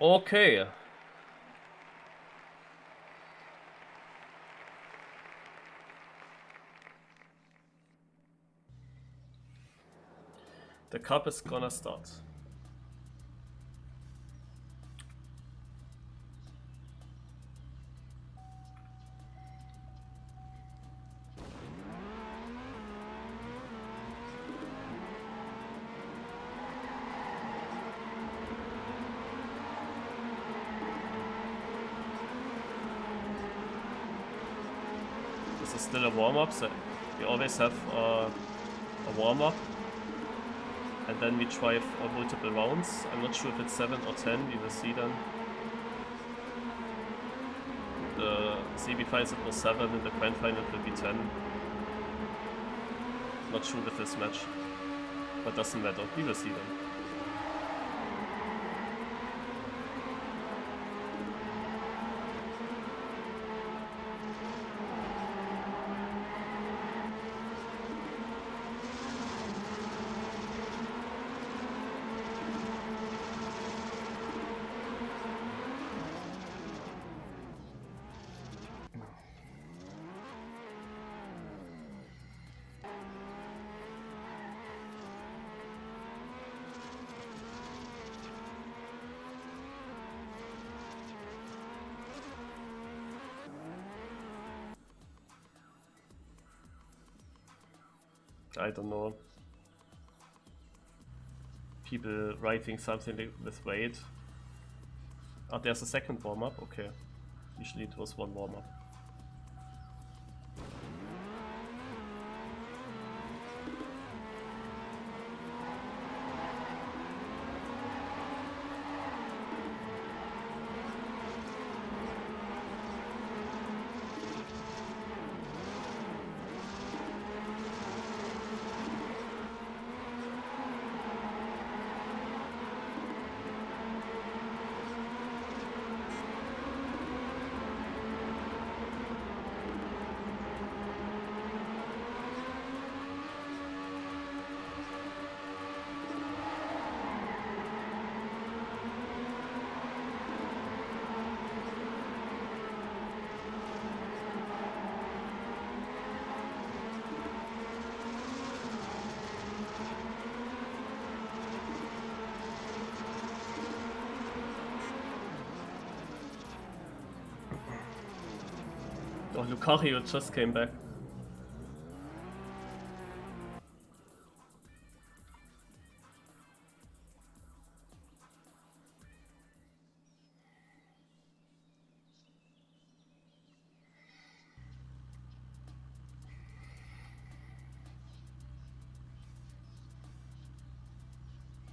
Okay. The cup is gonna start. This is still a warm-up, so we always have a warm-up. And then we drive multiple rounds. I'm not sure if it's 7 or 10, we will see then. The semi-finals it was 7 and the grand final it will be 10. Not sure with this match, but doesn't matter, we will see then. I don't know. People writing something with weight. Oh, there's a second warm-up? Okay. Usually it was one warm-up. Oh, Lucario just came back.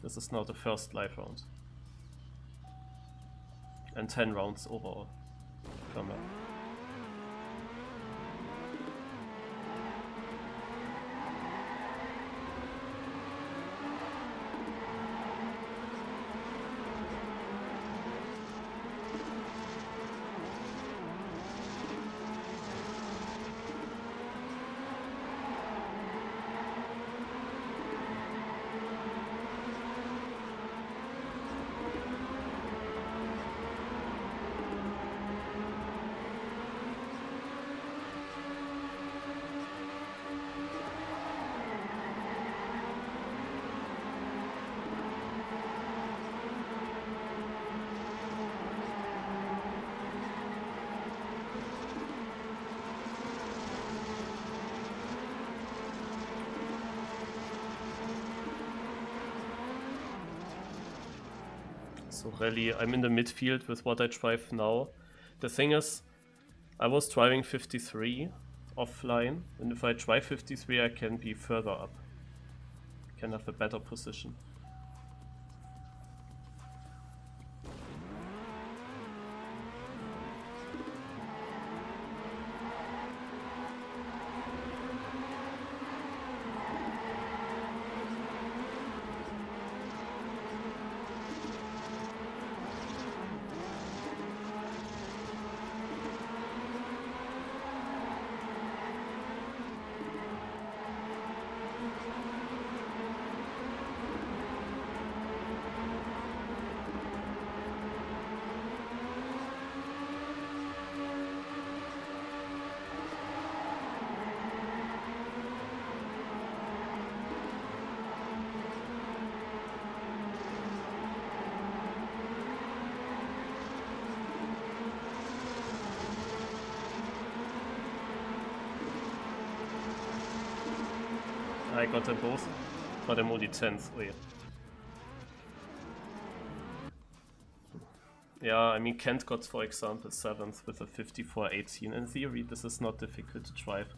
This is now the first live round. And 10 rounds overall per map. So really, I'm in the midfield with what I drive now. The thing is, I was driving 53 offline, and if I drive 53 I can be further up. I can have a better position. I got them both, but I'm only 10th. Wait. Yeah, I mean, Kent got, for example, 7th with a 54.18. In theory, this is not difficult to drive.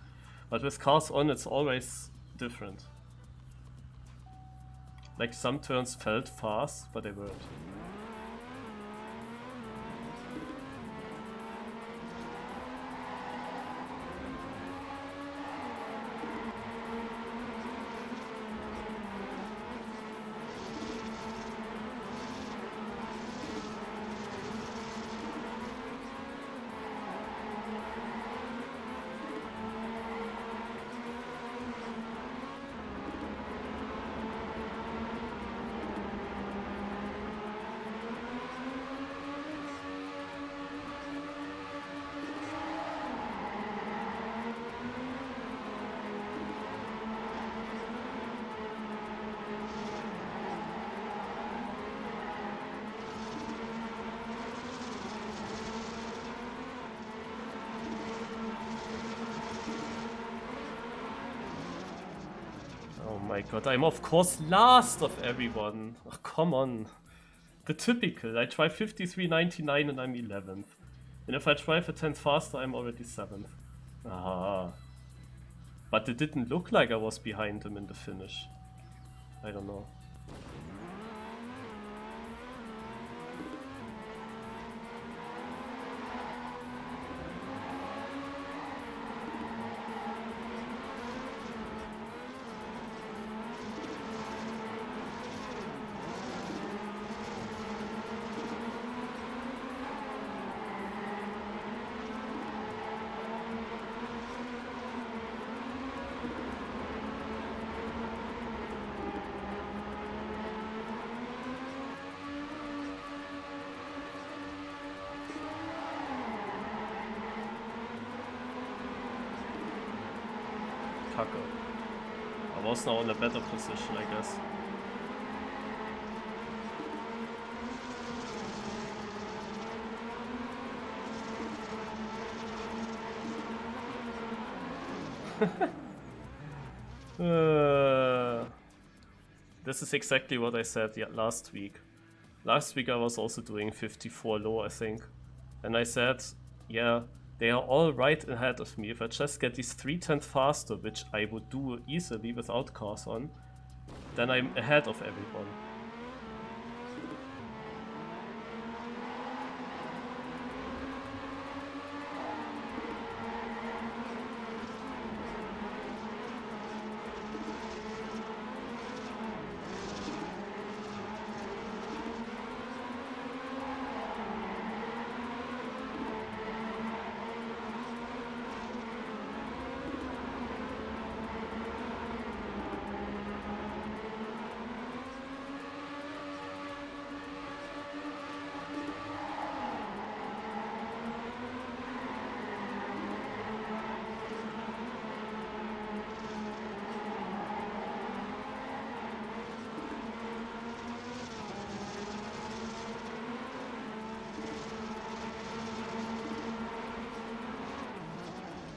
But with CarsOn, it's always different. Like, some turns felt fast, but they weren't. Oh my god, I'm of course last of everyone. Oh, come on. The typical. I drive 53.99 and I'm 11th. And if I drive a 10th faster, I'm already 7th. Ah. But it didn't look like I was behind him in the finish. I don't know. Kacke. I was now in a better position, I guess. This is exactly what I said last week. Last week I was also doing 54 low, I think. And I said, yeah, they are all right ahead of me. If I just get these 3/10 faster, which I would do easily without CarsOn, then I'm ahead of everyone.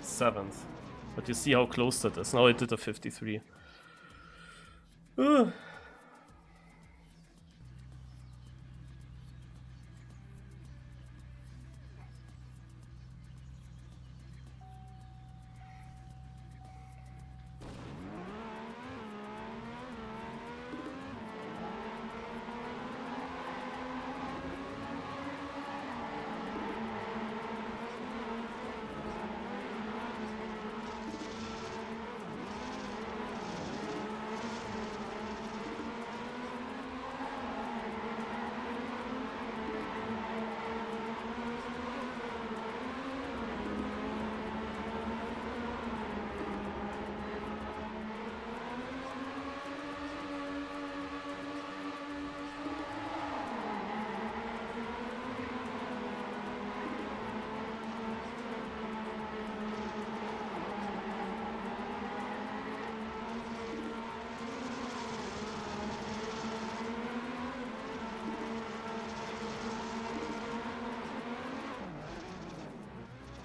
Seventh. But you see how close that is. Now I did a 53.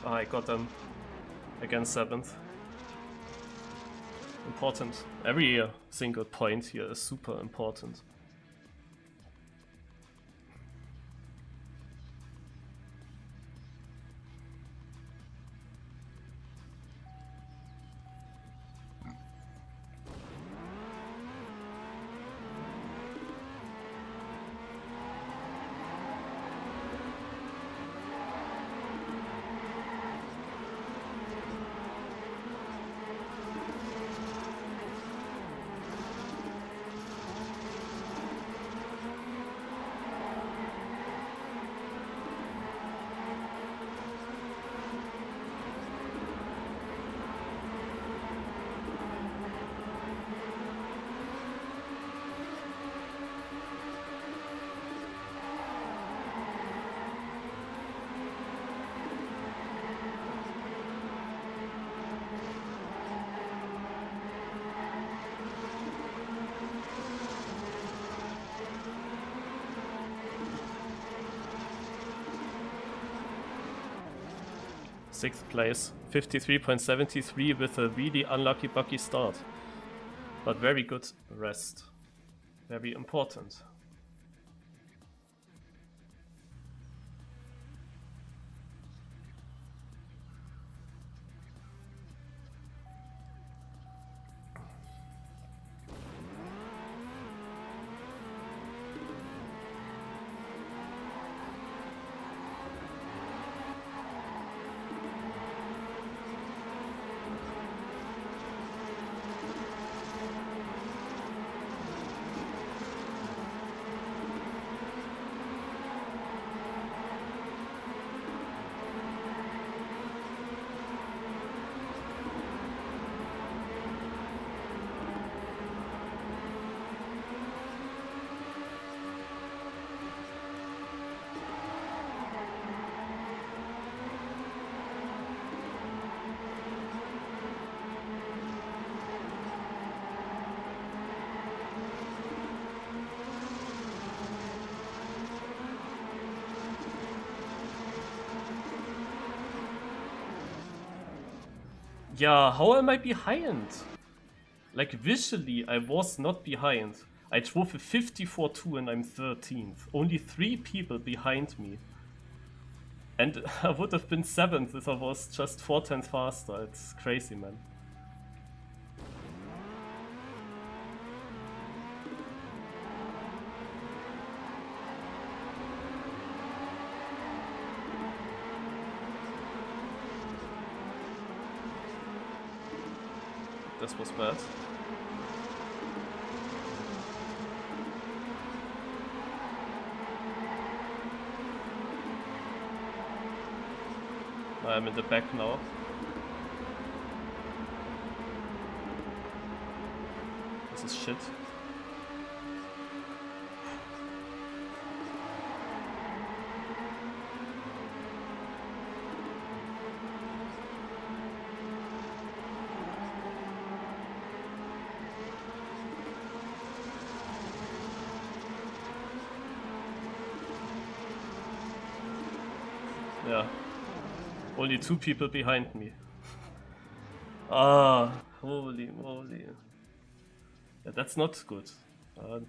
I got them against 7th. And important. Every single point here is super important. Sixth place, 53.73 with a really unlucky bucky start. But very good rest. Very important. Yeah, how am I behind? Like, visually, I was not behind. I drove a 54.2 and I'm 13th. Only 3 people behind me. And I would have been 7th if I was just 4/10 faster. It's crazy, man. This was bad. I'm in the back now. This is shit. Yeah. Only 2 people behind me. Ah, holy moly. Yeah, that's not good.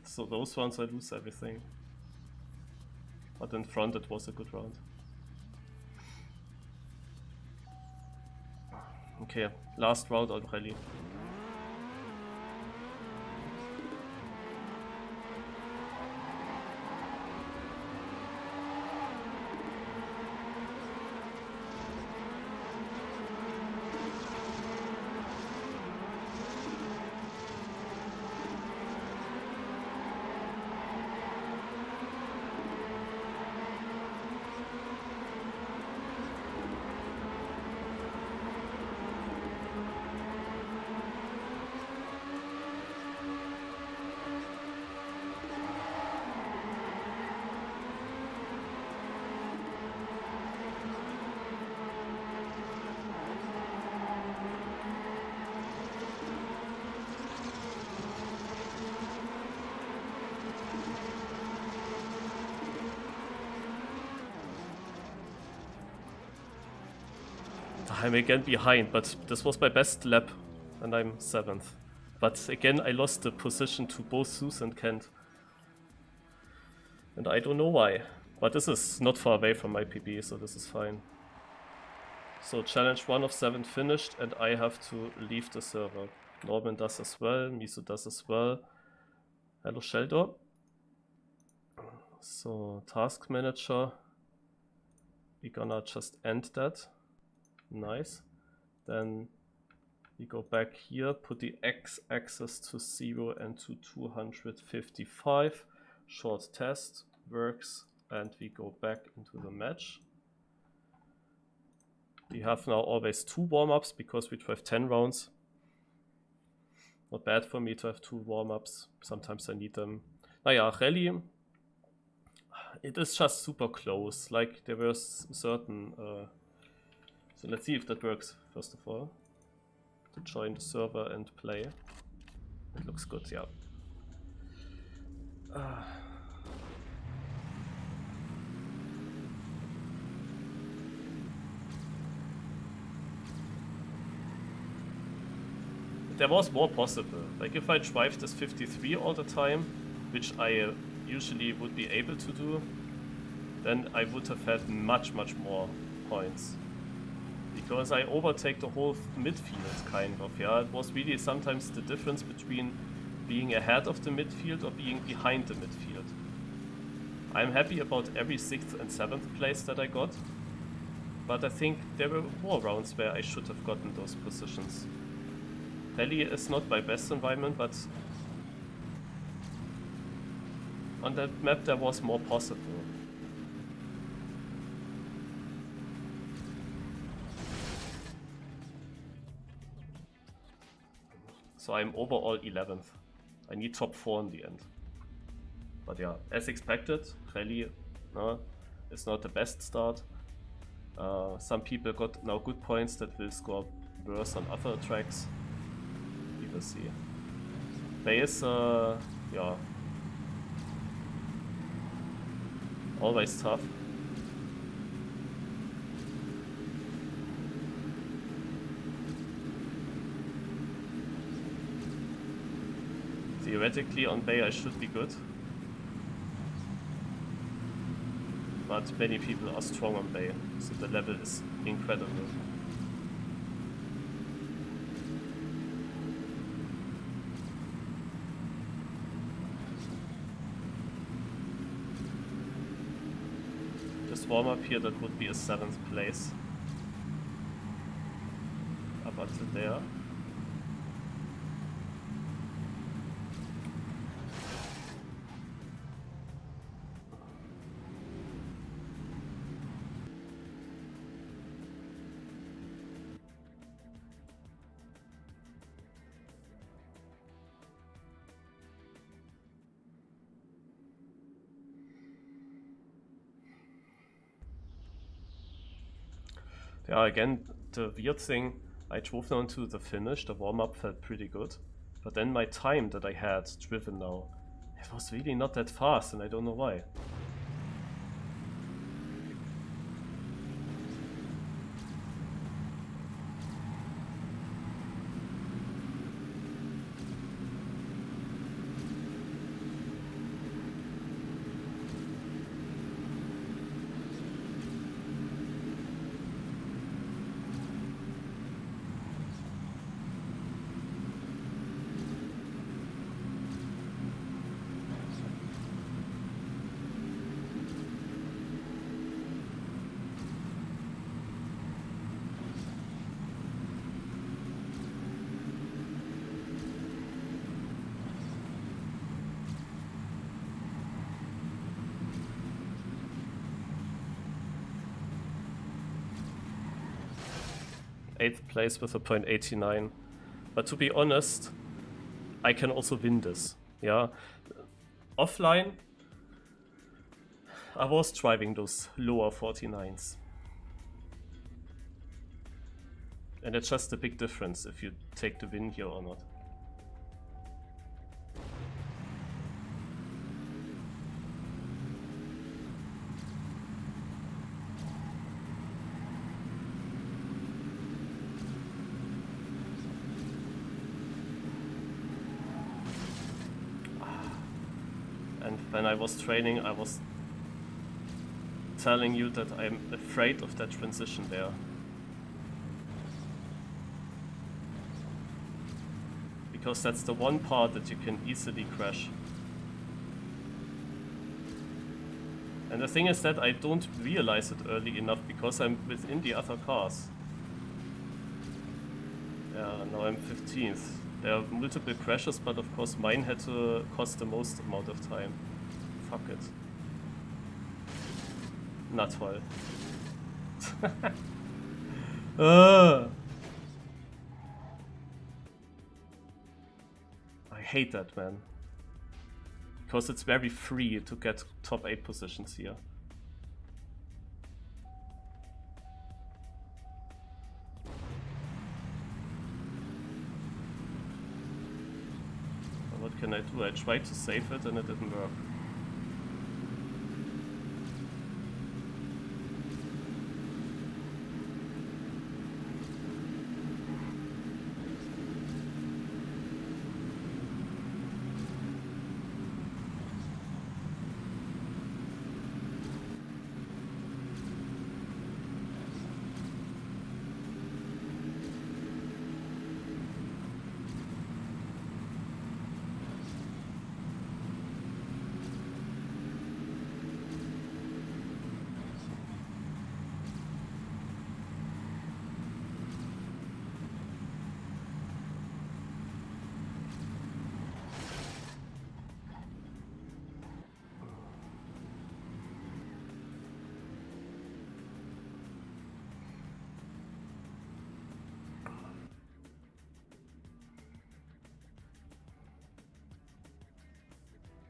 So those rounds I lose everything. But in front it was a good round. Okay, last round already. I'm again behind, but this was my best lap, and I'm 7th. But again, I lost the position to both Zeus and Kent. And I don't know why. But this is not far away from my PB, so this is fine. So challenge 1 of 7 finished, and I have to leave the server. Norman does as well, Miso does as well. Hello Sheldor. So task manager. We're gonna just end that. Nice. Then we go back here, put the x-axis to 0 and to 255. Short test works, and we go back into the match. We have now always 2 warm-ups because we drive 10 rounds. Not bad for me to have 2 warm-ups. Sometimes I need them. Naja, rally. It is just super close. Like there were certain. So let's see if that works first of all. To join the server and play. It looks good, yeah. There was more possible. Like if I drive this 53 all the time, which I usually would be able to do, then I would have had much more points. Because I overtake the whole midfield, kind of, yeah. It was really sometimes the difference between being ahead of the midfield or being behind the midfield. I'm happy about every 6th and 7th place that I got, but I think there were more rounds where I should have gotten those positions. Rally is not my best environment, but on that map there was more possible. So I'm overall 11th. I need top 4 in the end. But yeah, as expected, Rally is not the best start. Some people got now good points that will score worse on other tracks. We will see. Base, yeah, always tough. Theoretically on Bay I should be good. But many people are strong on Bay, so the level is incredible. This warm up here, that would be a 7th place. Up until there. Yeah, again, the weird thing, I drove down to the finish, the warm-up felt pretty good. But then my time that I had driven now, it was really not that fast, and I don't know why. Eighth place with a .89. But to be honest, I can also win this. Yeah. Offline, I was driving those lower 49s. And it's just a big difference if you take the win here or not. when I was training, I was telling you that I'm afraid of that transition there. Because that's the one part that you can easily crash. And the thing is that I don't realize it early enough because I'm within the other cars. Yeah, now I'm 15th. There are multiple crashes, but of course mine had to cost the most amount of time. Fuck it. Na toll. I hate that, man. Because it's very free to get top 8 positions here. What can I do? I tried to save it and it didn't work.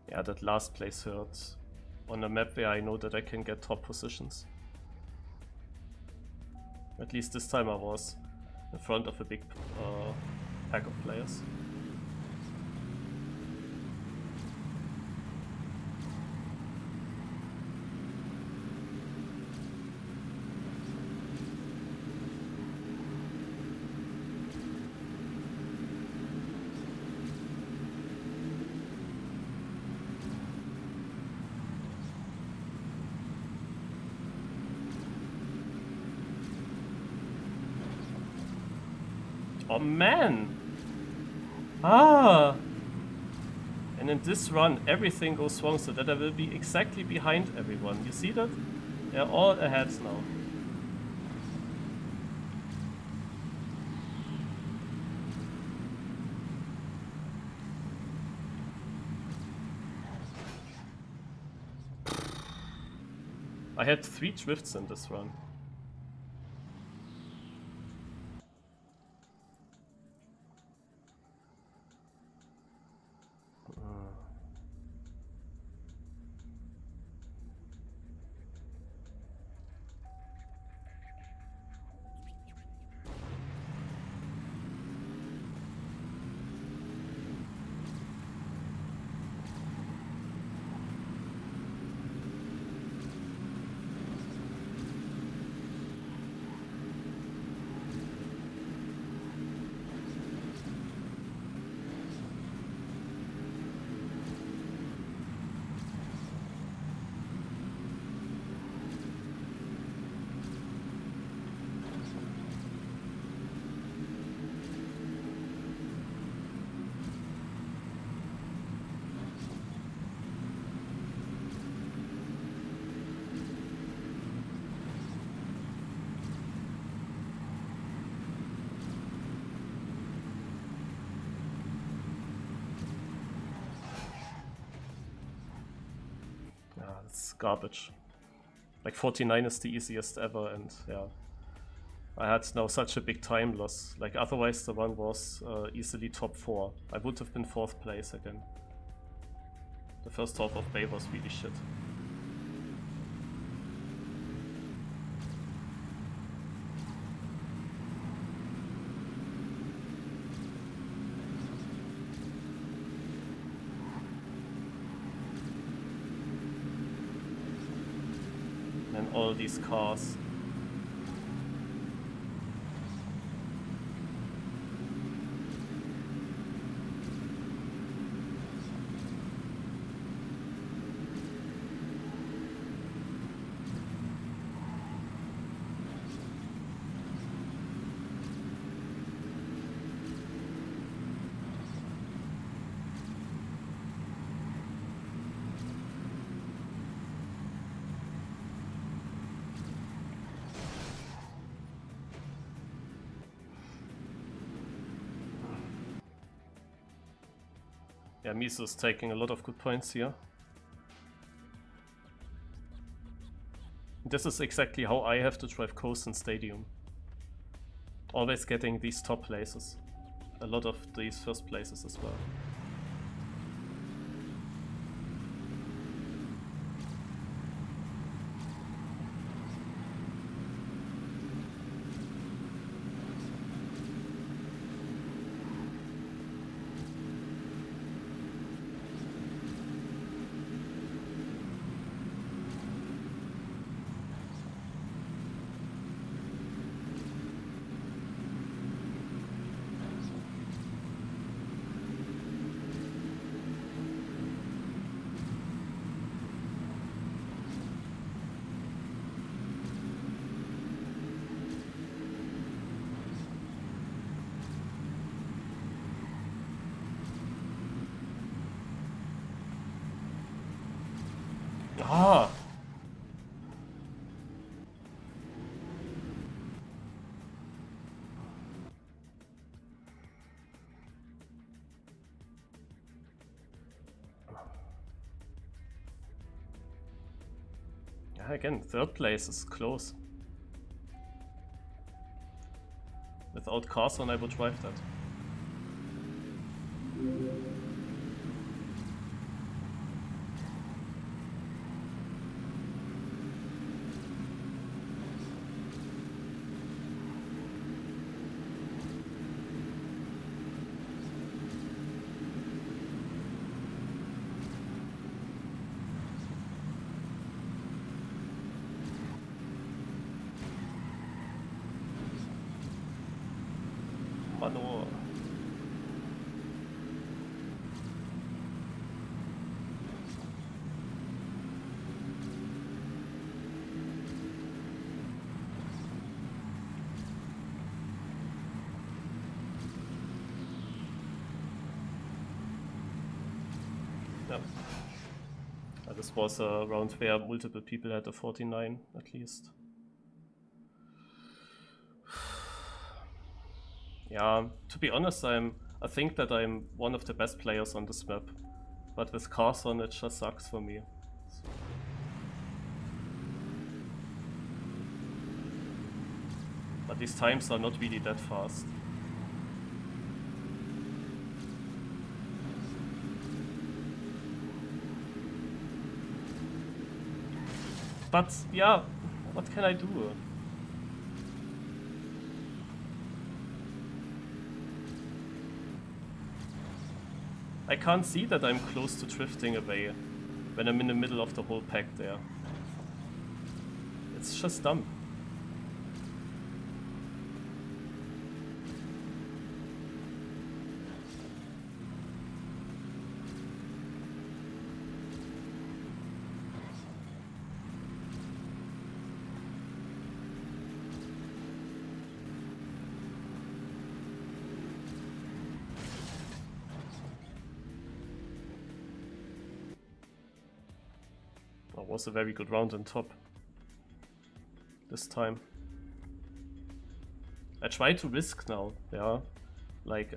Yeah, that last place hurts. On a map where I know that I can get top positions. At least this time I was in front of a big pack of players. Oh man! Ah! And in this run everything goes wrong so that I will be exactly behind everyone. You see that? They're all ahead now. I had 3 drifts in this run. It's garbage. Like 49 is the easiest ever, and yeah, I had now such a big time loss. Like otherwise the one was easily top 4. I would have been 4th place again. The first half of Bay was really shit. And all these cars. Yeah, Miso's taking a lot of good points here. This is exactly how I have to drive CarsOn Stadium. Always getting these top places. A lot of these first places as well. Ah! Yeah, again, third place is close. Without CarsOn, I would drive that. Mano. Yeah. This was a round where multiple people had a 49 at least. Yeah, to be honest, I think that I'm one of the best players on this map. But with CarsOn it just sucks for me. So. But these times are not really that fast. But yeah, what can I do? I can't see that I'm close to drifting away when I'm in the middle of the whole pack there. It's just dumb. That was a very good round on top this time. I try to risk now, yeah. Like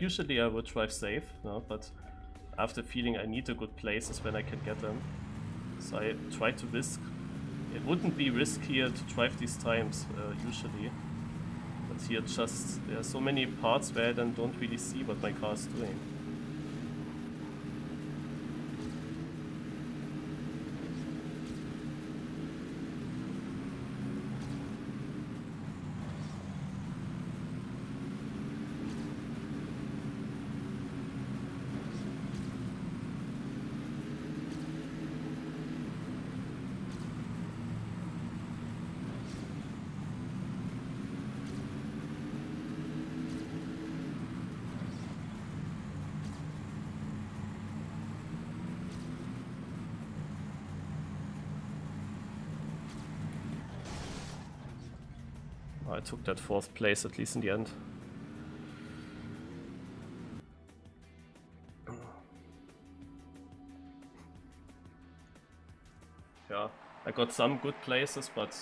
usually I would drive safe, no? But after feeling I need a good place is when I can get them. So I try to risk. It wouldn't be riskier to drive these times usually. But here just there are so many parts where I then don't really see what my car is doing. I took that 4th place at least in the end. Yeah, I got some good places, but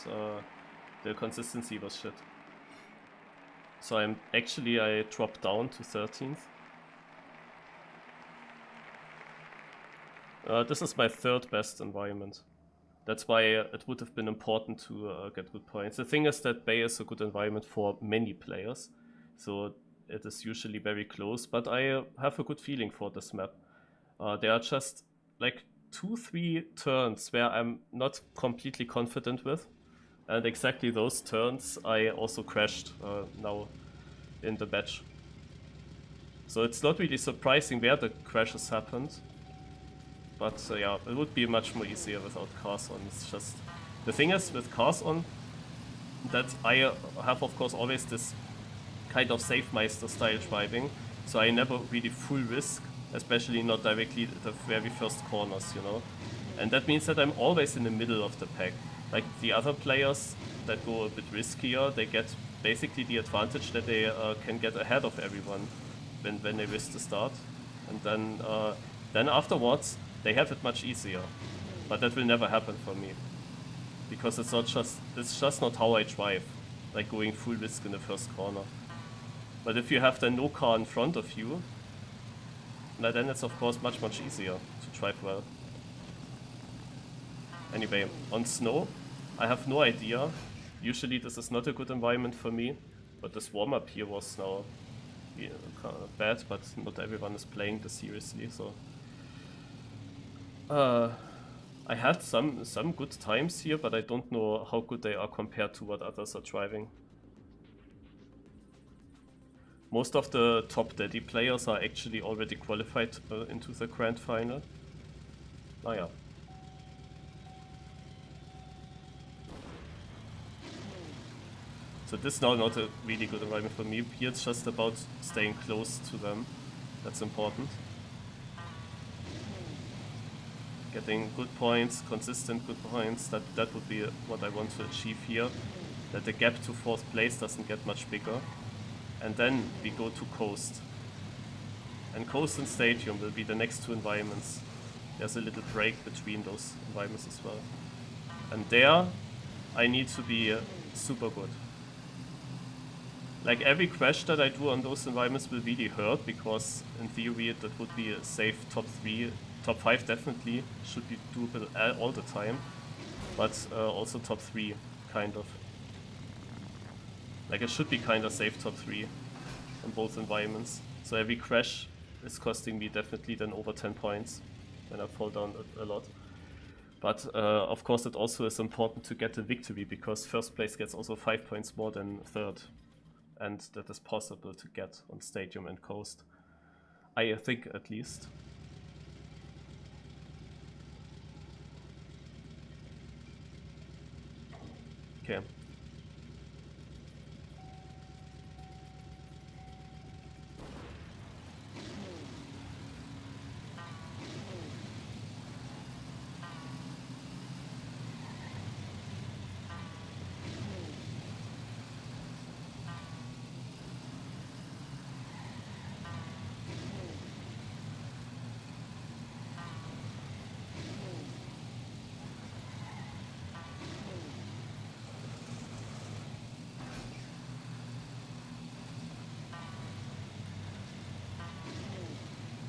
the consistency was shit. So I dropped down to 13th. This is my third best environment. That's why it would have been important to get good points. The thing is that Bay is a good environment for many players, so it is usually very close, but I have a good feeling for this map. There are just like 2-3 turns where I'm not completely confident with, and exactly those turns I also crashed now in the match. So it's not really surprising where the crashes happened. But yeah, it would be much more easier without CarsOn. It's just... The thing is with CarsOn that I have of course always this kind of safe meister style driving. So I never really full risk, especially not directly at the very first corners, you know. And that means that I'm always in the middle of the pack. Like the other players that go a bit riskier, they get basically the advantage that they can get ahead of everyone when they risk the start. And then afterwards, they have it much easier. But that will never happen for me. Because it's just not how I drive. Like going full risk in the first corner. But if you have then no car in front of you, then it's of course much easier to drive well. Anyway, on snow, I have no idea. Usually this is not a good environment for me. But this warm-up here was now kind of bad, but not everyone is playing this seriously, so... I had some good times here, but I don't know how good they are compared to what others are driving. Most of the top daddy players are actually already qualified into the GrandFinal. Ah yeah. So this is now not a really good environment for me. Here it's just about staying close to them. That's important. Getting good points, consistent good points, that would be what I want to achieve here. That the gap to 4th place doesn't get much bigger. And then we go to Coast. And Coast and Stadium will be the next 2 environments. There's a little break between those environments as well. And there, I need to be super good. Like every crash that I do on those environments will really hurt, because in theory that would be a safe top 3. Top 5 definitely should be doable all the time, but also top 3, kind of. Like it should be kind of safe top 3 in both environments. So every crash is costing me definitely then over 10 points when I fall down a lot. But of course it also is important to get the victory, because 1st place gets also 5 points more than 3rd. And that is possible to get on Stadium and Coast. I think at least. Okay.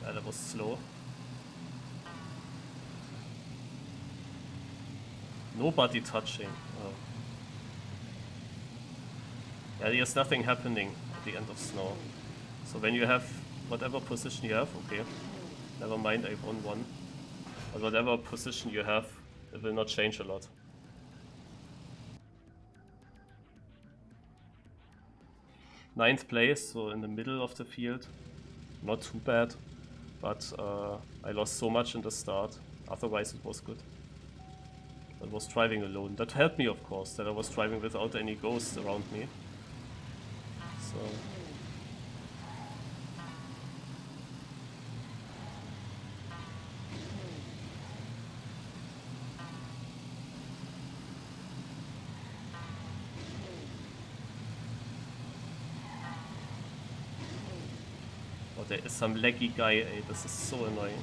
That was slow. Nobody touching. Oh. Yeah, there's nothing happening at the end of snow. So when you have whatever position you have, okay, never mind, I won 1. But whatever position you have, it will not change a lot. Ninth place, so in the middle of the field. Not too bad. But I lost so much in the start, otherwise it was good. I was driving alone. That helped me, of course, that I was driving without any ghosts around me. So... Oh, there is some laggy guy, this is so annoying.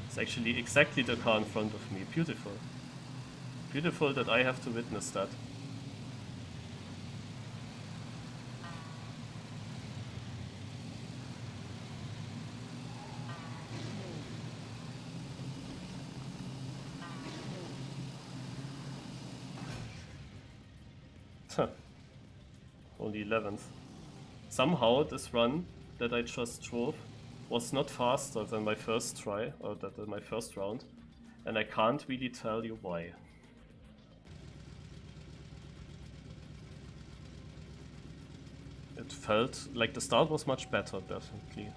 It's actually exactly the car in front of me. Beautiful. Beautiful that I have to witness that. Only 11th. Somehow this run that I just drove was not faster than my first try, or than my first round, and I can't really tell you why. It felt like the start was much better, definitely.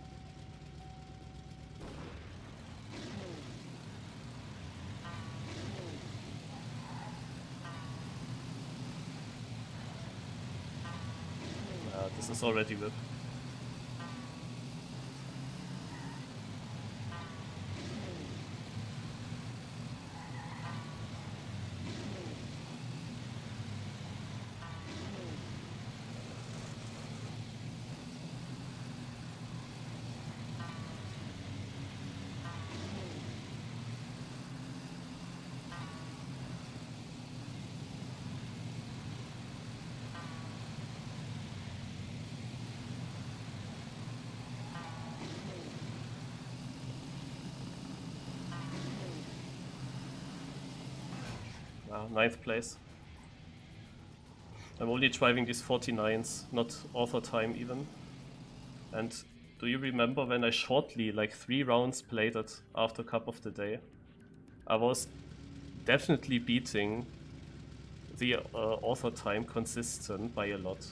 This is already whip. Ninth place. I'm only driving these 49s, not author time even. And do you remember when I shortly, like 3 rounds, played it after Cup of the Day? I was definitely beating the author time consistent by a lot.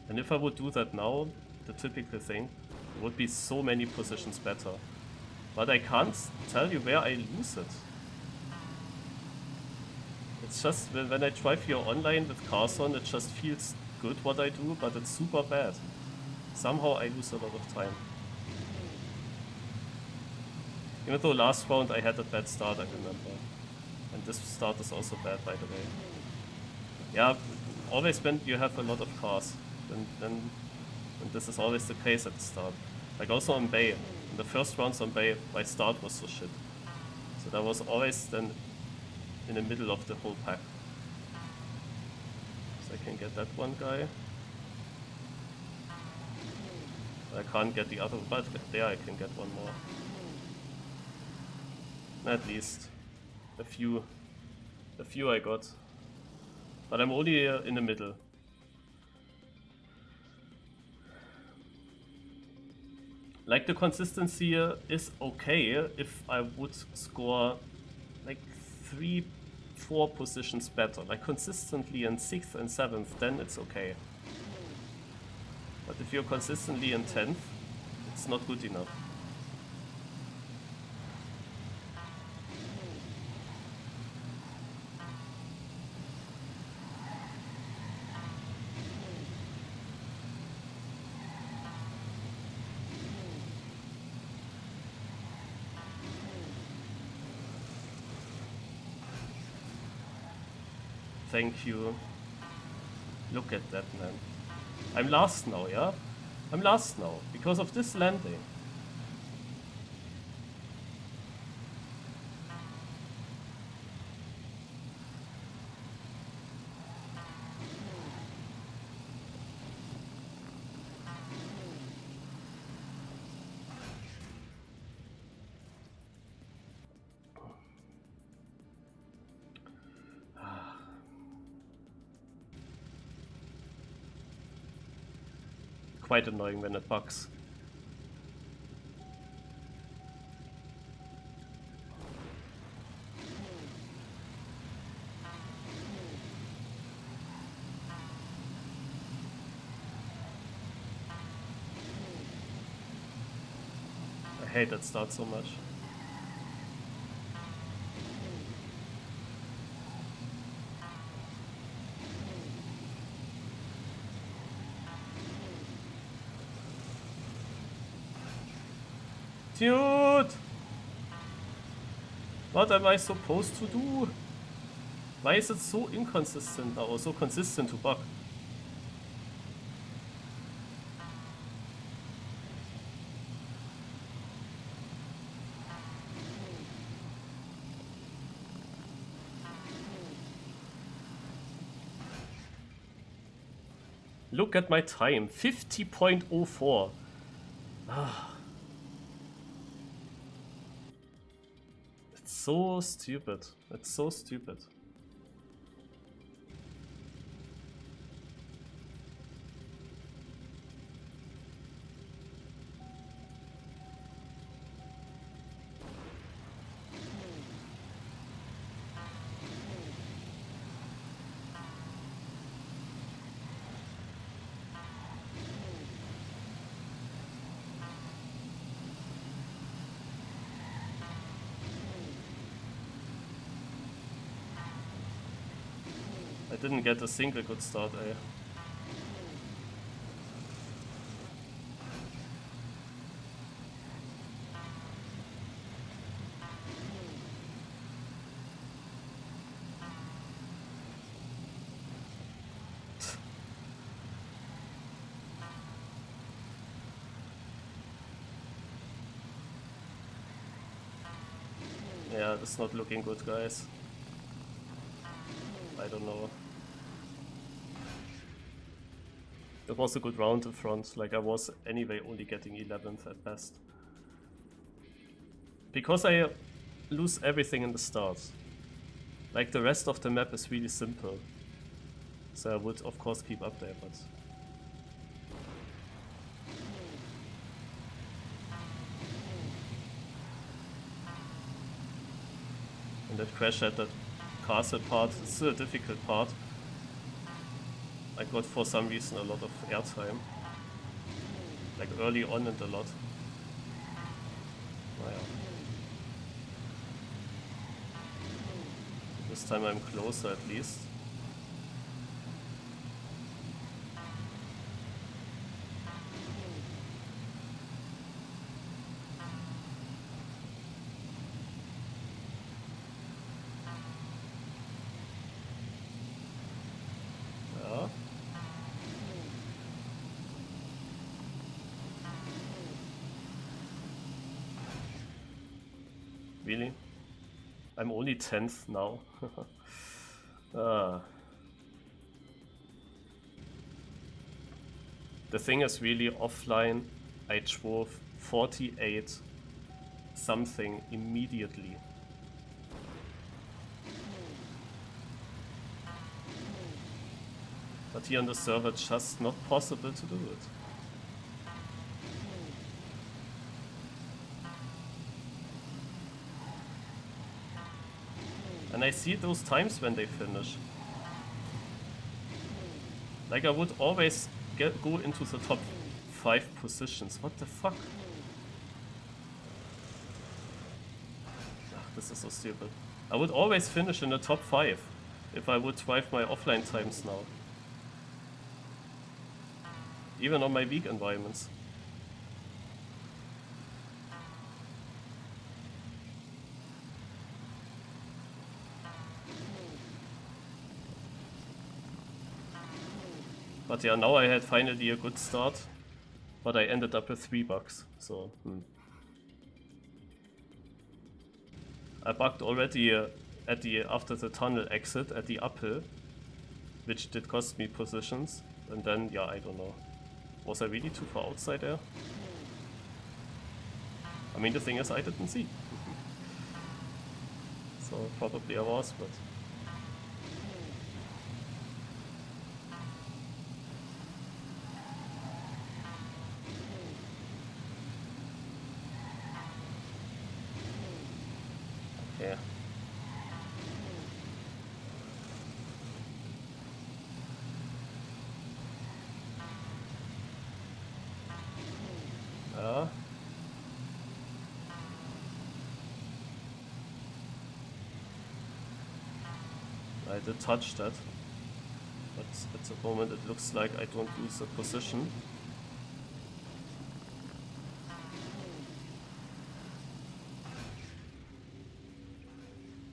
And if I would do that now, the typical thing, it would be so many positions better. But I can't tell you where I lose it. It's just when I drive here online with CarsOn, it just feels good what I do, but it's super bad. Somehow I lose a lot of time. Even though last round I had a bad start, I remember. And this start is also bad, by the way. Yeah, always when you have a lot of cars, then this is always the case at the start. Like also on Bay. In the first rounds on Bay, my start was so shit. So that was always then in the middle of the whole pack. So I can get that one guy. I can't get the other, but there I can get one more. At least a few I got. But I'm only in the middle. Like the consistency is okay if I would score like 3-4 positions better, like consistently in 6th and 7th, then it's okay. But if you're consistently in 10th, it's not good enough. Thank you. Look at that, man. I'm last now, yeah? I'm last now, because of this landing. Quite annoying when it bugs. I hate that start so much. Dude! What am I supposed to do? Why is it so inconsistent now, or so consistent to bug? Look at my time, 50.04. It's so stupid. It's so stupid. didn't get a single good start, eh? Yeah, that's not looking good, guys. I don't know. It was a good round in front, like I was anyway only getting 11th at best. Because I lose everything in the start. Like the rest of the map is really simple. So I would of course keep up there, but... And that crash at that CarsOn part, it's still a difficult part. I got for some reason a lot of airtime. Like early on and a lot. Oh, yeah. This time I'm closer at least. Yeah. Really? I'm only 10th now. The thing is really offline, I drove 48 something immediately. But here on the server it's just not possible to do it. And I see those times when they finish. Like I would always go into the top 5 positions. What the fuck? Ugh, this is so stupid. I would always finish in the top 5 if I would drive my offline times now. Even on my weak environments. But yeah, now I had finally a good start, but I ended up with 3 bugs, so... I bugged already at the after the tunnel exit at the uphill, which did cost me positions, and then, yeah, I don't know. Was I really too far outside there? I mean, the thing is, I didn't see. So probably I was, but... Yeah. I did touch that, but at the moment it looks like I don't lose a position.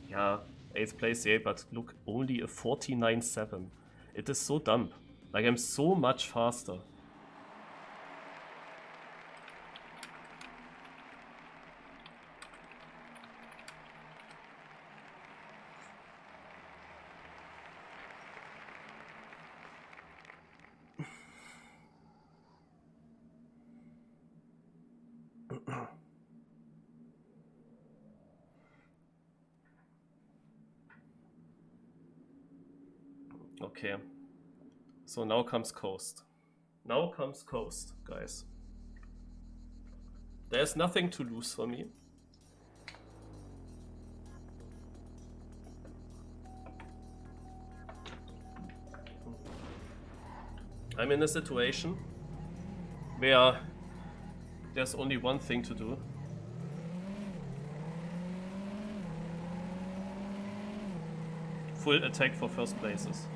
Yeah, 8th place, yeah, but look, only a 49.7. It is so dumb. Like, I'm so much faster. Okay. So now comes Coast. Now comes Coast, guys. There's nothing to lose for me. I'm in a situation where there's only one thing to do. Full attack for first places.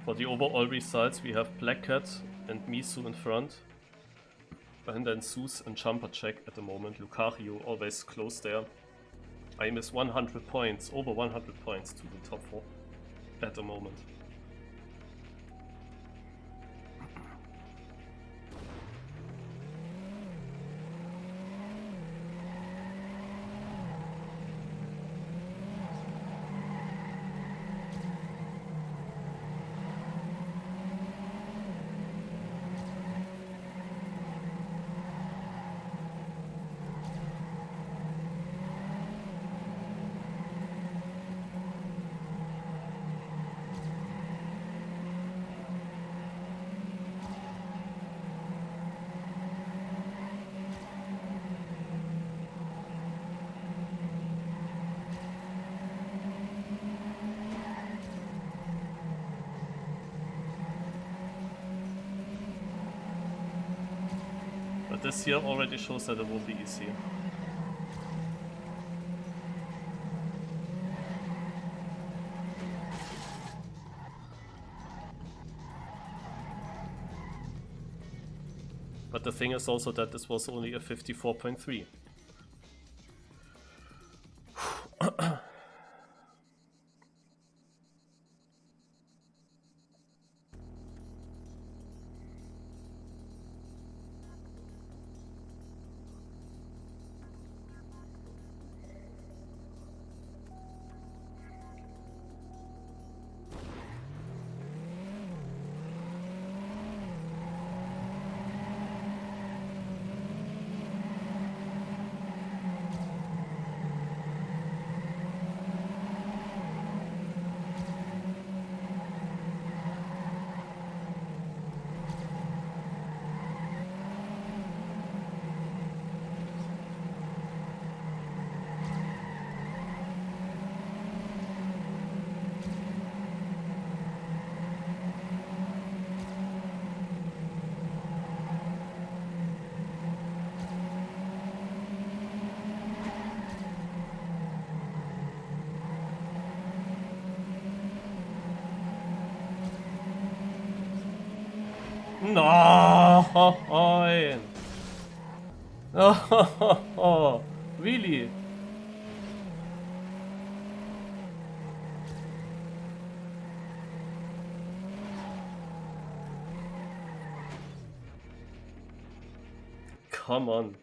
For the overall results, we have Black Cat and Misu in front. And then Zeus and Jumper check at the moment. Lucario always close there. I miss 100 points, over 100 points to the top 4 at the moment. But this here already shows that it will be easy. But the thing is also that this was only a 54.3. Nein! Oh, really? Come on.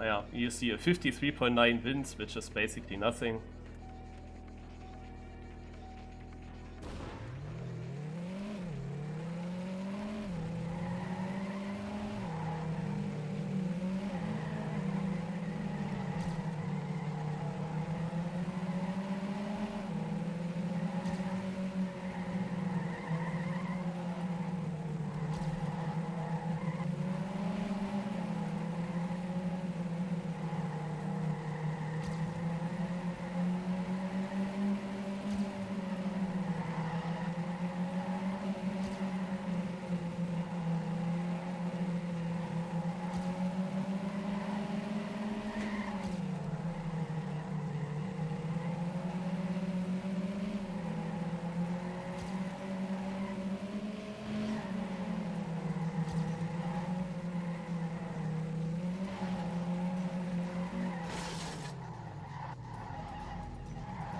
Yeah, you see a 53.9 wins, which is basically nothing.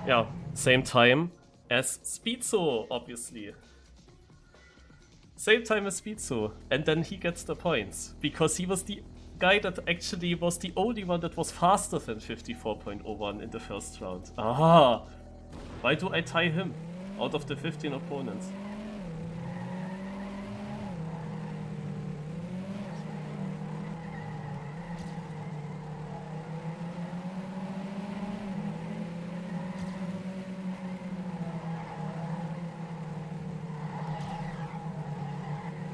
Yeah, same time as Speedso, obviously. Same time as Speedso, and then he gets the points, because he was the guy that actually was the only one that was faster than 54.01 in the first round. Aha! Why do I tie him out of the 15 opponents?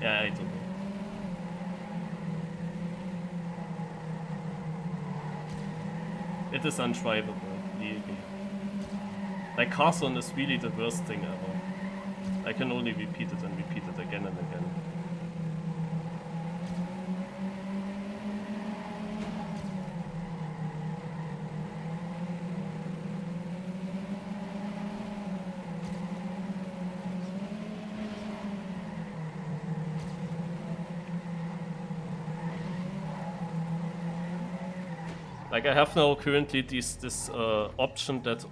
Yeah, I don't know. It is untrivable, really. Like, CarsOn is really the worst thing ever. I can only repeat it and repeat it again and again. Like I have now currently this option that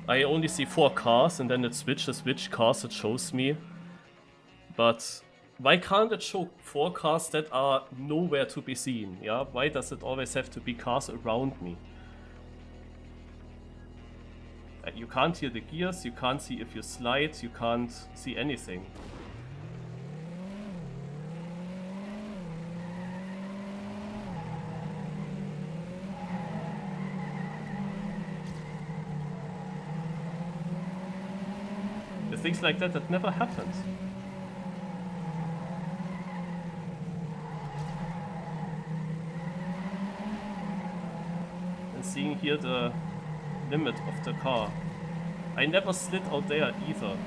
I only see 4 cars and then it switches which cars it shows me. But why can't it show 4 cars that are nowhere to be seen? Yeah, why does it always have to be cars around me? You can't hear the gears, you can't see if you slide, you can't see anything. The things like that never happened. And seeing here the limit of the car. I never slid out there either.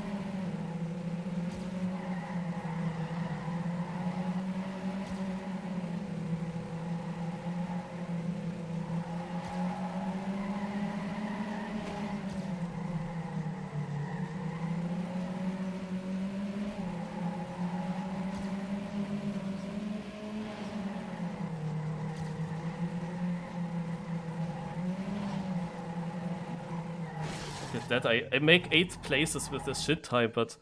That I make 8th places with this shit time, but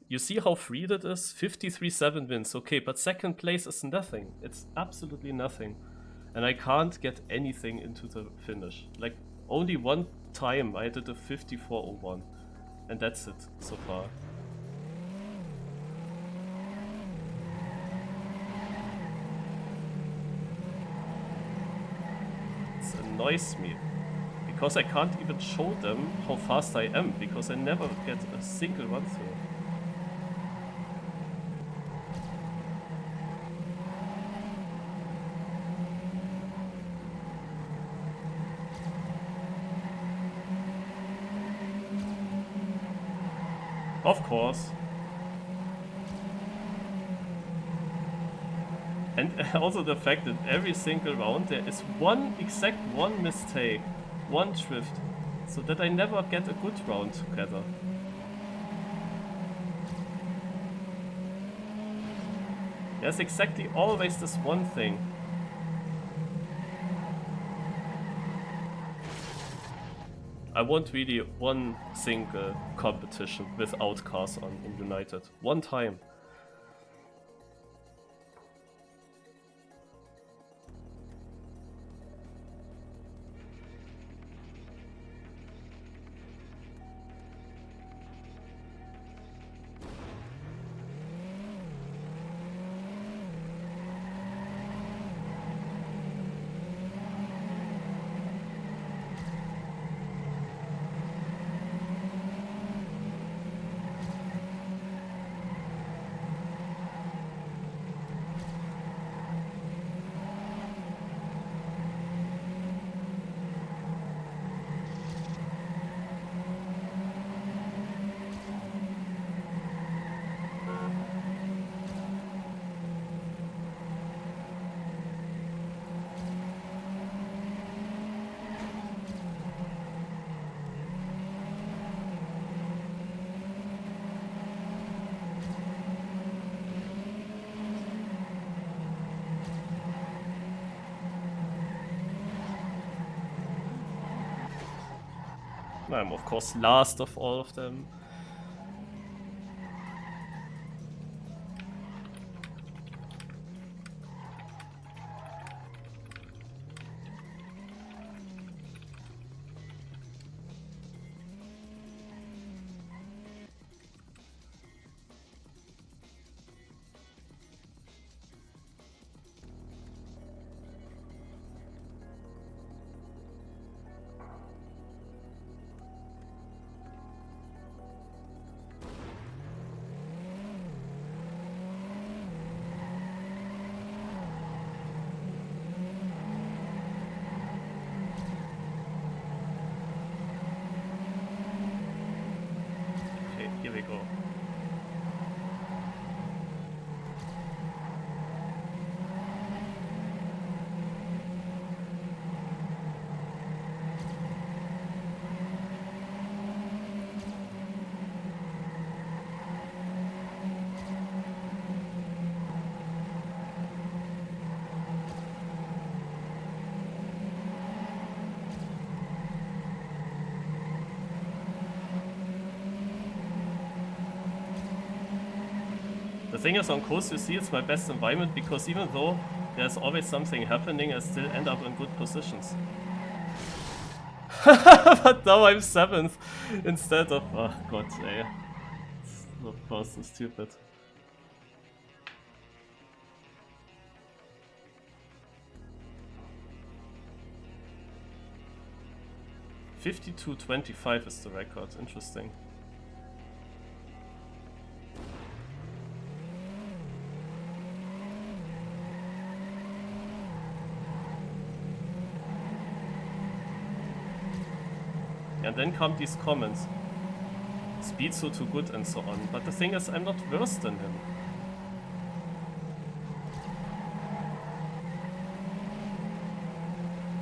you see how free that is? 53-7 wins, okay, but 2nd place is nothing. It's absolutely nothing. And I can't get anything into the finish. Like, only one time I did a 54-01. And that's it so far. It annoys me. Because I can't even show them how fast I am, because I never get a single run through. Of course. And also the fact that every single round there is one mistake, one drift, so that I never get a good round together. There's exactly always this one thing. I want really one single competition without CarsOn in United. One time. I'm of course last of all of them. thing is, on coast you see it's my best environment because even though there's always something happening, I still end up in good positions. But now I'm 7th instead of... Oh god, ey. Of course, so stupid. $52.25 is the record, interesting. And then come these comments. Speed so too good and so on. But the thing is, I'm not worse than him.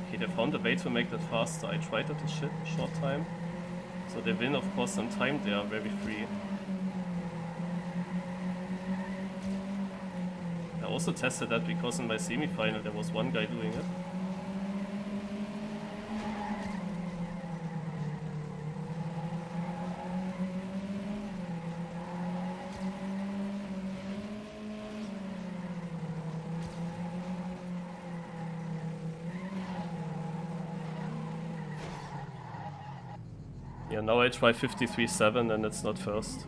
Okay, they found a way to make that faster. I tried it a short time. So they win, of course, some time. They are very free. I also tested that because in my semi-final there was one guy doing it. Yeah, now I try 53.7 and it's not first.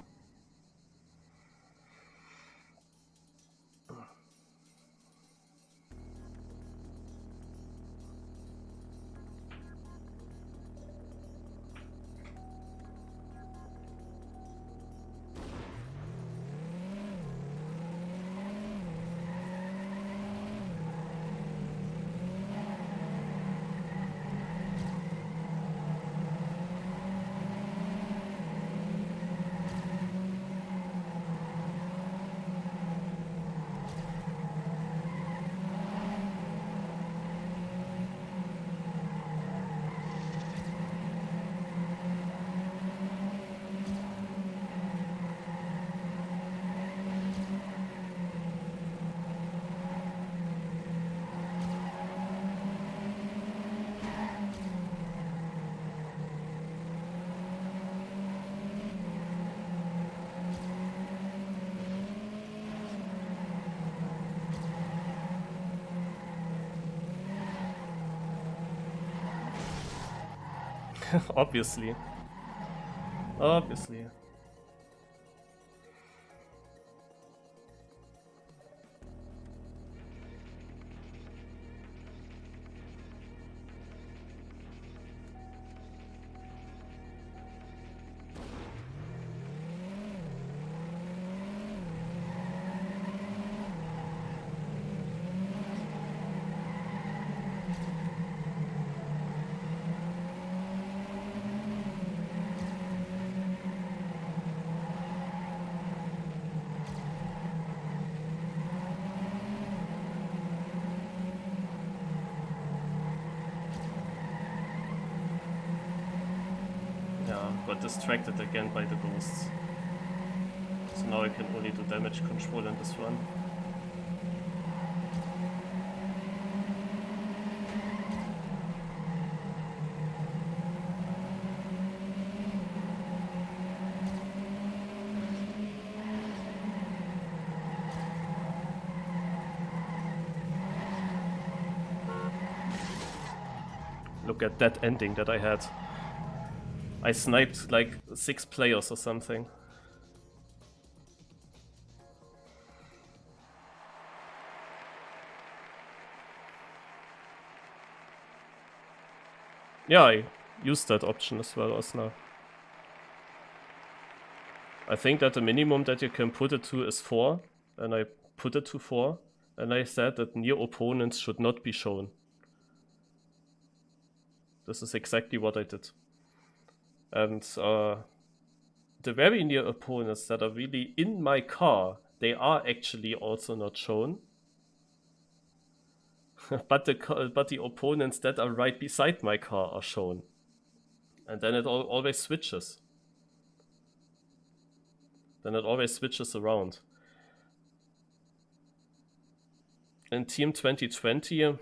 Obviously. Obviously. Got distracted again by the ghosts. So now I can only do damage control in this run. Look at that ending that I had. I sniped like 6 players or something. Yeah, I used that option as well, Osna. I think that the minimum that you can put it to is 4, and I put it to 4, and I said that near opponents should not be shown. This is exactly what I did. And the very near opponents that are really in my car, they are actually also not shown. but the opponents that are right beside my car are shown. And then it always switches. Then it always switches around. In Team 2020,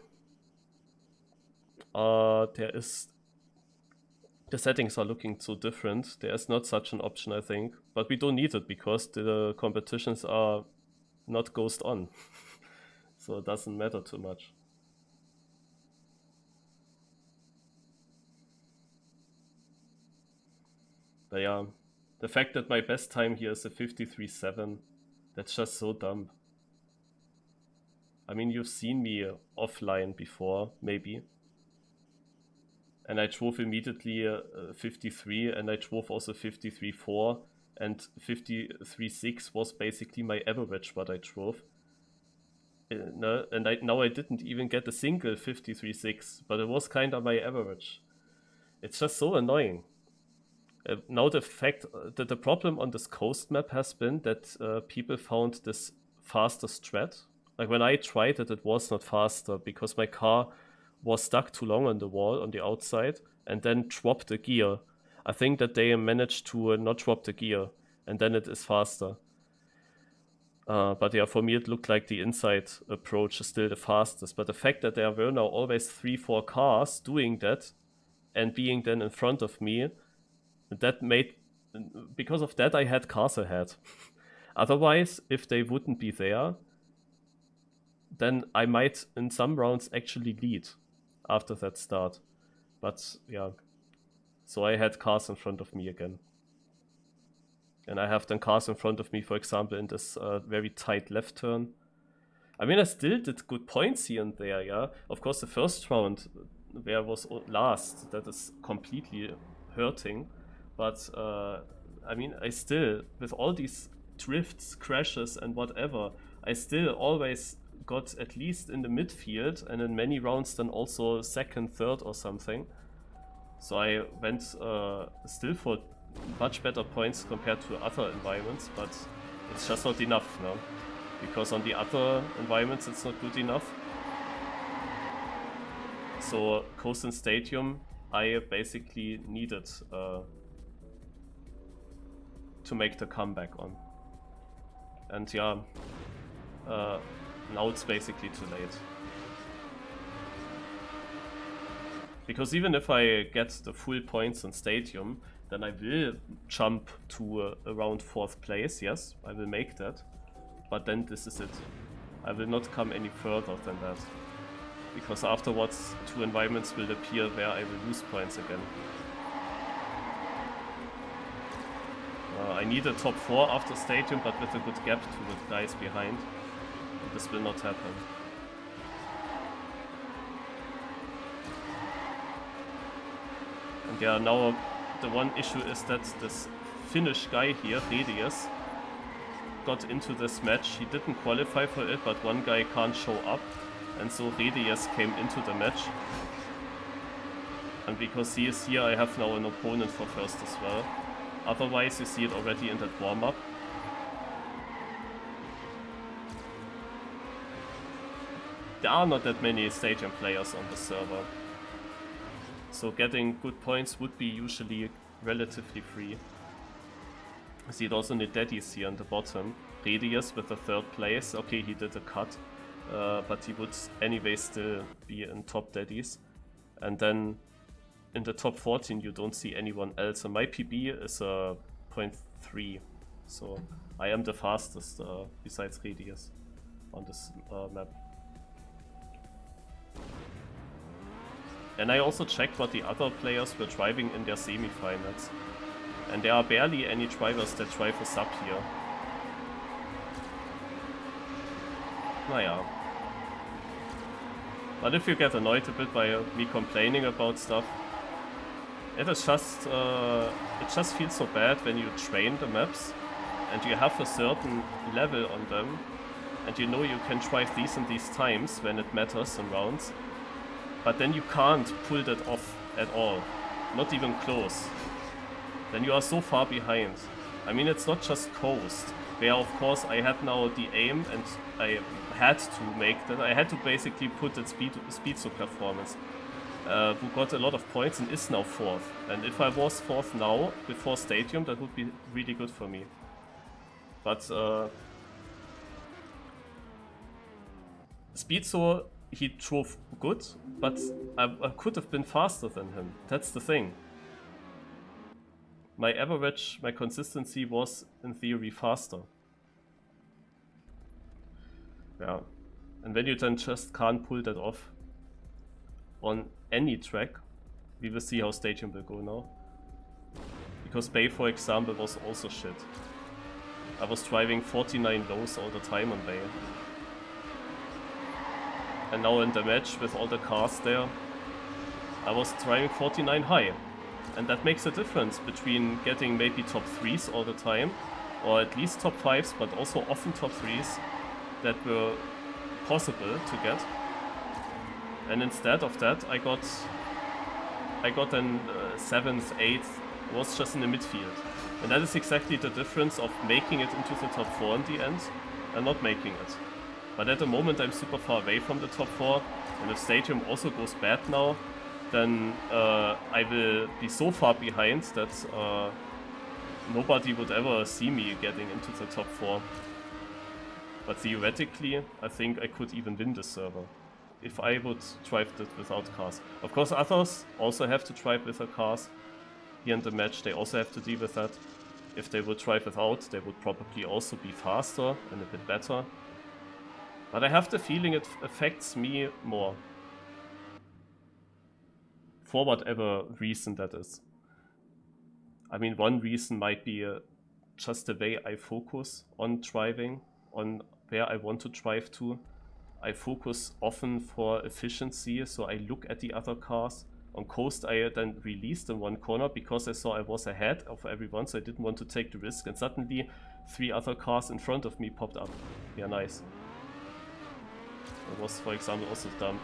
the settings are looking so different. There is not such an option, I think. But we don't need it because the competitions are not ghost on. So it doesn't matter too much. But yeah, the fact that my best time here is a 53.7, that's just so dumb. I mean, you've seen me offline before, maybe. And I drove immediately 53, and I drove also 53.4, and 53.6 was basically my average what I drove. No, and now I didn't even get a single 53.6, but it was kind of my average. It's just so annoying. Now the fact that the problem on this coast map has been that people found this faster strat. Like when I tried it, it was not faster because my car was stuck too long on the wall on the outside and then dropped the gear. I think that they managed to not drop the gear and then it is faster. But yeah, for me it looked like the inside approach is still the fastest. But the fact that there were now always 3-4 cars doing that and being then in front of me, that made, because of that I had cars ahead. Otherwise, if they wouldn't be there, then I might in some rounds actually lead after that start. But yeah, so I had cars in front of me again. And I have then cars in front of me, for example, in this very tight left turn. I mean, I still did good points here and there, yeah. Of course, the first round, where I was last, that is completely hurting. But, I mean, I still, with all these drifts, crashes, and whatever, I still always got at least in the midfield, and in many rounds then also second, third or something. So I went still for much better points compared to other environments, but it's just not enough now. Because on the other environments it's not good enough. So CarsOn Stadium, I basically needed to make the comeback on. And yeah, now it's basically too late. Because even if I get the full points in Stadium, then I will jump to around 4th place, yes, I will make that. But then this is it. I will not come any further than that. Because afterwards, 2 environments will appear where I will lose points again. I need a top 4 after Stadium, but with a good gap to the guys behind. And this will not happen. And yeah, now the one issue is that this Finnish guy here, Radius, got into this match. He didn't qualify for it, but one guy can't show up. And so Radius came into the match. And because he is here, I have now an opponent for first as well. Otherwise, you see it already in that warm-up. There are not that many Stadium players on the server. So getting good points would be usually relatively free. You see it also in the daddies here on the bottom. Radius with the 3rd place. Okay, he did a cut. But he would anyway still be in top daddies. And then in the top 14 you don't see anyone else. And my PB is a 0.3. So I am the fastest besides Radius on this map. And I also checked what the other players were driving in their semi-finals. And there are barely any drivers that drive a sub here. Naja. But if you get annoyed a bit by me complaining about stuff, it just feels so bad when you train the maps and you have a certain level on them and you know you can drive these and these times when it matters in rounds, but then you can't pull that off at all, not even close. Then you are so far behind. I mean, it's not just coast, where of course I had now the aim and I had to make that. I had to basically put that speed to performance, who got a lot of points and is now 4th. And if I was 4th now, before Stadium, that would be really good for me. But Speedso, he drove good, but I could have been faster than him. That's the thing. My average, my consistency was in theory faster. Yeah. And when you then just can't pull that off on any track, we will see how Stadium will go now. Because Bay, for example, was also shit. I was driving 49 lows all the time on Bay. And now in the match with all the cars there, I was driving 49 high. And that makes a difference between getting maybe top 3s all the time, or at least top 5s, but also often top 3s that were possible to get. And instead of that, I got an 7th, 8th, was just in the midfield. And that is exactly the difference of making it into the top 4 in the end and not making it. But at the moment I'm super far away from the top 4, and if Stadium also goes bad now, then I will be so far behind that nobody would ever see me getting into the top 4. But theoretically, I think I could even win the server if I would drive it without cars. Of course, others also have to drive with their cars. Here in the match, they also have to deal with that. If they would drive without, they would probably also be faster and a bit better. But I have the feeling it affects me more. For whatever reason that is. I mean, one reason might be just the way I focus on driving, on where I want to drive to. I focus often for efficiency, so I look at the other cars. On coast I then released in one corner because I saw I was ahead of everyone, so I didn't want to take the risk, and suddenly 3 other cars in front of me popped up. Yeah, nice. That was, for example, also dumb.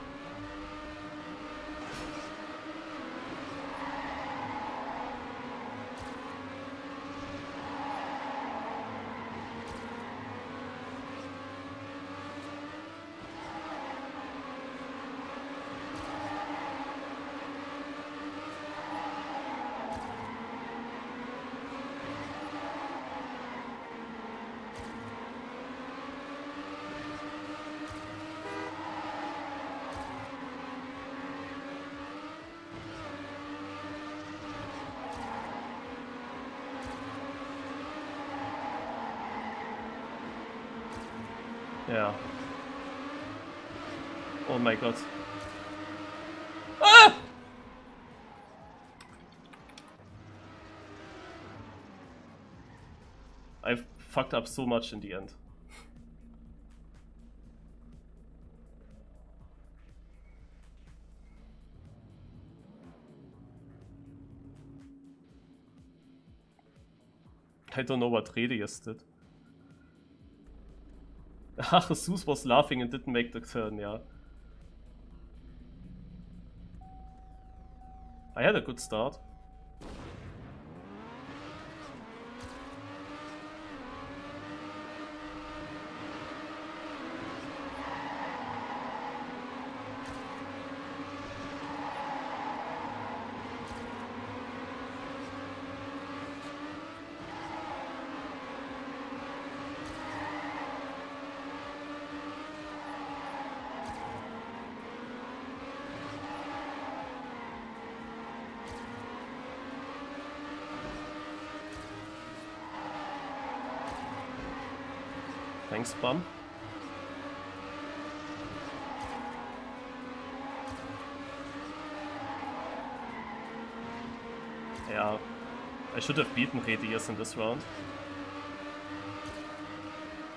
Yeah. Oh my god. Ah! I've fucked up so much in the end. I don't know what Redius did. Ah, Jesus was laughing and didn't make the turn, yeah. I had a good start. Thanks, Bum. Yeah, I should have beaten Redius in this round.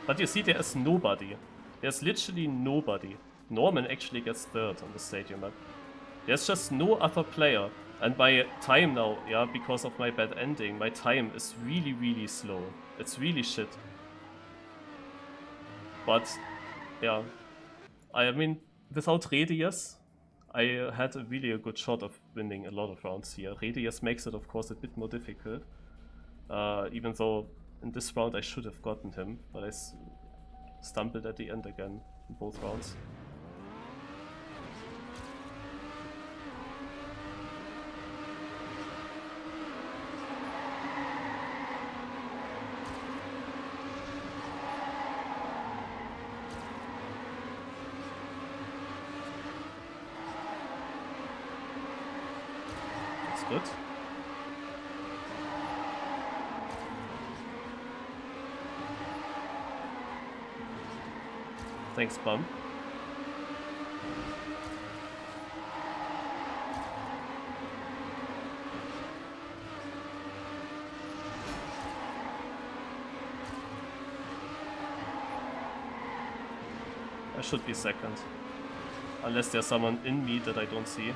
But you see, there is nobody. There's literally nobody. Norman actually gets 3rd on the stadium map. There's just no other player. And my time now, yeah, because of my bad ending, my time is really, really slow. It's really shit. But, yeah, I mean, without Redius, I had really a good shot of winning a lot of rounds here. Redius makes it, of course, a bit more difficult. Even though in this round I should have gotten him, but I stumbled at the end again in both rounds. Good. Thanks, Bum. I should be second. Unless there's someone in me that I don't see.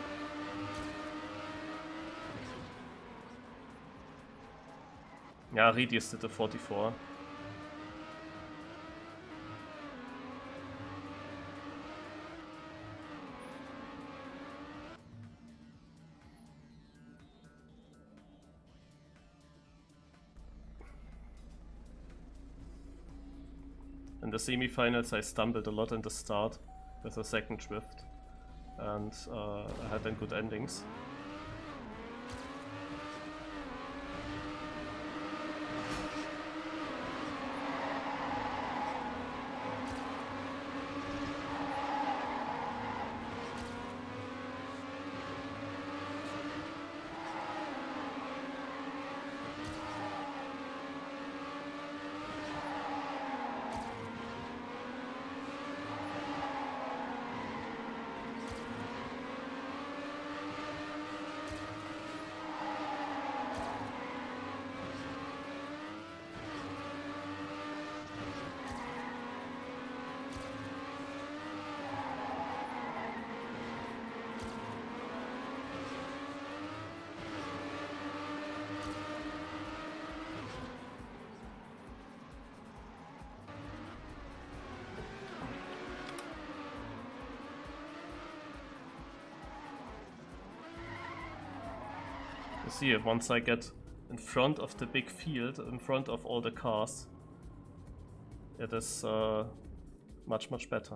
Yeah, Redis did the 44. In the semifinals I stumbled a lot in the start with a second drift, and I had then good endings. You see, once I get in front of the big field, in front of all the cars, it is much, much better.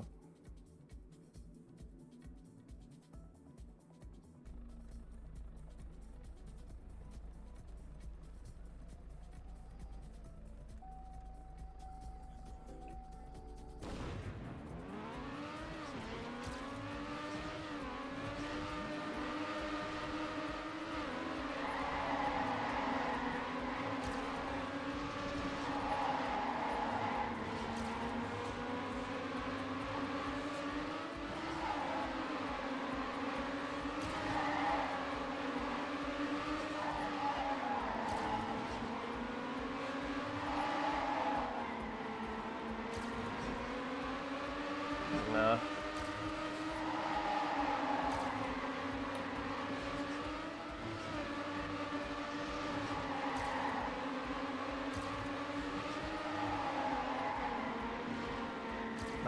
Nah.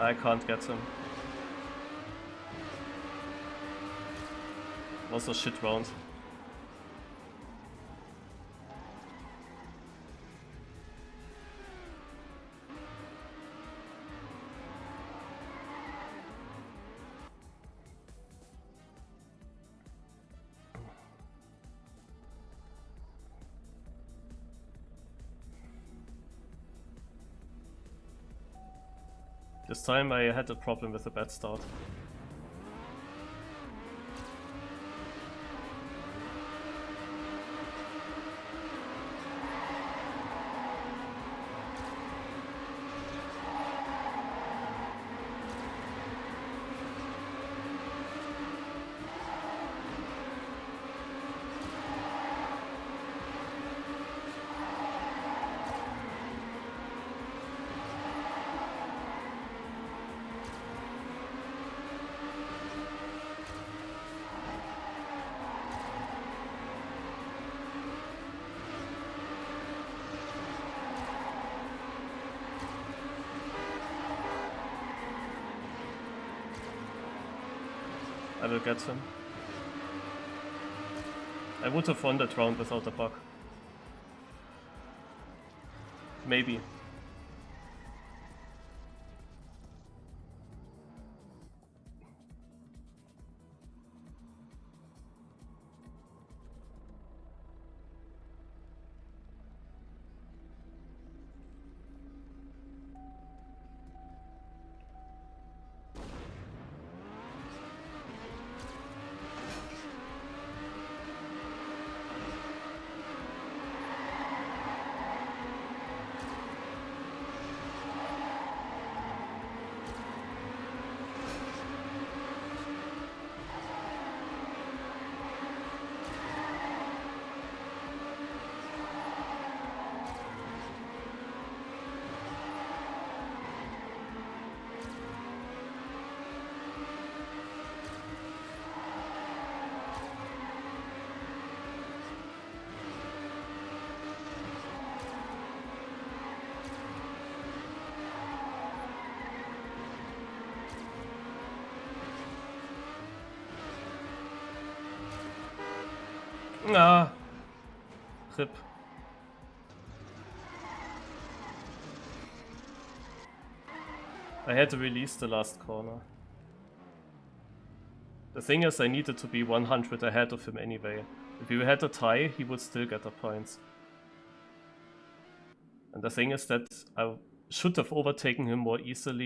I can't get him. Was a shit round. This time I had a problem with a bad start. I will get him. I would have won that round without a bug. Maybe. Ah, RIP. I had to release the last corner. The thing is, I needed to be 100 ahead of him anyway. If we had a tie, he would still get the points. And the thing is that I should have overtaken him more easily